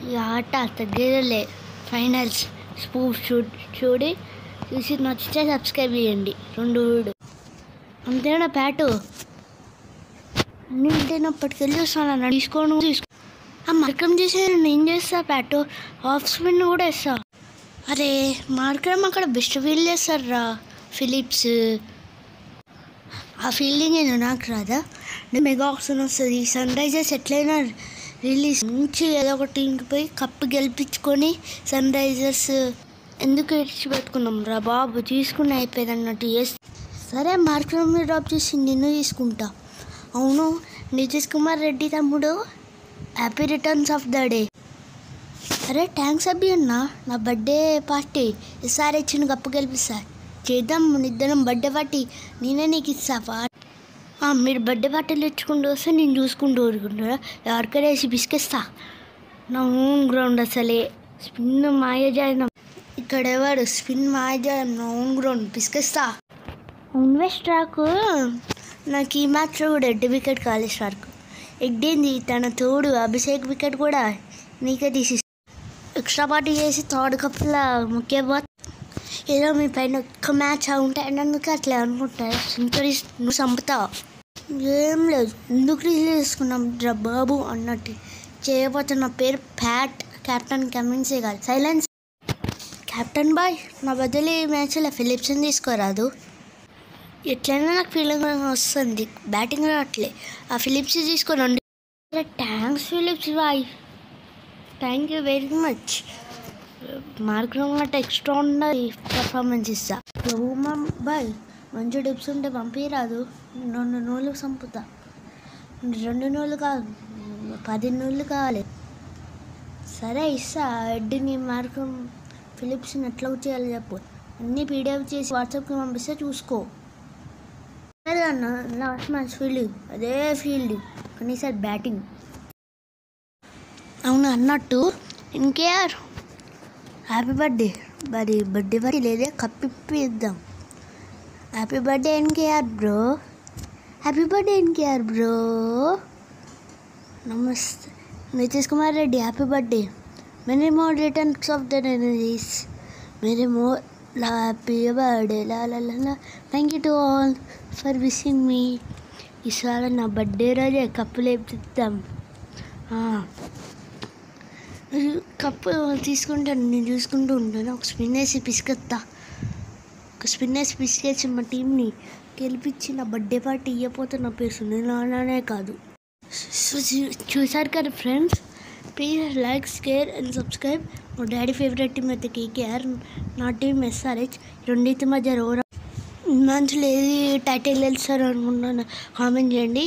ఈ ఆట తగ్గేదేలే. ఫైనల్స్ స్పూఫ్ చూసి నచ్చితే సబ్స్క్రైబ్ చేయండి. 2 అంతేనా ప్యాటు అన్నీ తినప్పటికెళ్ళి చూస్తాను. తీసుకోను ఆ మార్కం చేసే నేను చేస్తా. ప్యాటు ఆఫ్ స్పిన్ కూడా వేస్తా. అరే మార్కం అక్కడ బెస్ట్ ఫీల్డ్ చేస్తారా ఫిలిప్స్. ఆ ఫీల్డింగ్ ఏదో నాకు రాదా. మెగా ఆప్షన్ వస్తుంది. సన్ రైజర్స్ ఎట్లయినా రిలీజ్ నుంచి ఏదో ఒక టీంకి పోయి కప్పు గెలిపించుకొని సన్ రైజర్స్ ఎందుకు ఇడిచిపెట్టుకున్నాం రా బాబు, తీసుకుని అయిపోయింది అన్నట్టు చేస్తే. సరే మార్కెట్ మీద డ్రాప్ చేసి నిన్ను తీసుకుంటా. అవును నితీష్ కుమార్ రెడ్డి తమ్ముడు, happy returns of the day. అరే థ్యాంక్స్ అబ్బి అన్న, నా బర్త్డే పార్టీ ఈసారి ఇచ్చిన కప్పు గెలిపిస్తా. చేద్దాం ఇద్దరం బర్త్డే పార్టీ, నేనే నీకు ఇస్తా. మీరు బర్త్డే పార్టీలు ఇచ్చుకుంటూ వస్తే నేను చూసుకుంటూ ఊరుకుంటారా. ఎవరికైనా వేసి పిసికేస్తా. నా ఓన్ గ్రౌండ్ అసలే స్పిన్ మాయజాలం. ఇక్కడ ఎవరు స్పిన్ మాయజాలం, నా ఓన్ గ్రౌండ్ పిసికేస్తా. ఇన్వెస్ట్ రాకు. నాకు ఈ మ్యాచ్లో కూడా 8 వికెట్ కావాలి. స్టార్క్ ఎడ్డింది తన తోడు అభిషేక్ వికెట్ కూడా నీకే తీసి ఎక్స్ట్రా పార్టీ చేసి థర్డ్ కప్లా ముఖ్యపోతే ఏదో మీ పైన ఒక్క మ్యాచ్ ఉంటే అందుకే అట్లా అనుకుంటా. సెంచరీస్ నువ్వు చంపుతావు. ఏం లేదు, ఎందుకు రిలీజ్ చేసుకున్నాం రా బాబు అన్నట్టు చేయకపోతే. నా పేరు ప్యాట్, కెప్టెన్ కమిన్సే కాదు. Silence captain boy. నా బదులు ఈ మ్యాచ్లో ఫిలిప్స్ని తీసుకోరాదు. ఎట్లయినా నాకు ఫీలింగ్ వస్తుంది, బ్యాటింగ్ రావట్లే. ఆ ఫిలిప్స్ తీసుకోనండి. Thanks Phillips boy, thank you very much. Markram గట్ట ఎక్స్ట్రా ఉన్నది పర్ఫార్మెన్స్ ఇస్తా. హ్యూమన్ బాయ్ మంచి టిప్స్ ఉంటే పంపించరాదు. 2 నూళ్ళు చంపుతా. 2 నూళ్ళు కాదు 10 నూళ్ళు కావాలి. సరే ఇస్తా. హెడ్ని మార్క్రమ్ ఫిలిప్స్ని ఎట్లా చేయాలి చెప్పు. అన్నీ పీడిఎఫ్ చేసి వాట్సాప్కి పంపిస్తే చూసుకో. అదే అన్న లాస్ట్ మ్యాచ్ ఫీల్డింగ్ అదే ఫీల్డింగ్, కానీ సార్ బ్యాటింగ్. అవును అన్నట్టు ఇంకేఆర్ హ్యాపీ బర్త్డే. మరి బర్త్డే పార్టీ లేదే, కప్పిద్దాం. Happy birthday NKR bro, happy birthday NKR bro. నమస్తే Nitish Kumar Reddy, happy birthday. Many more returns of the energies, many more happy birthday లా లా లా. Thank you to all for wishing me. ఈసారి నా birthday రోజే కప్పు లేపిద్దాం. కప్పు తీసుకుంటాను, నేను చూసుకుంటూ ఉంటాను. ఒక స్పిన్ వేసి పిసికేసి మా టీంని గెలిపించి నా బర్త్డే పార్టీ ఇవ్వకపోతే నా పేరు సునీల్ నానే కాదు. చూసారు కదా friends, please like, share and subscribe. మా డాడీ ఫేవరెట్ టీం అయితే కేకేఆర్, నా టీం ఎస్ఆర్హెచ్. రెండింటి మధ్య మంచిలో ఏది టైటిల్ గెలుస్తారు అనుకుంటున్నాను, కామెంట్ చేయండి.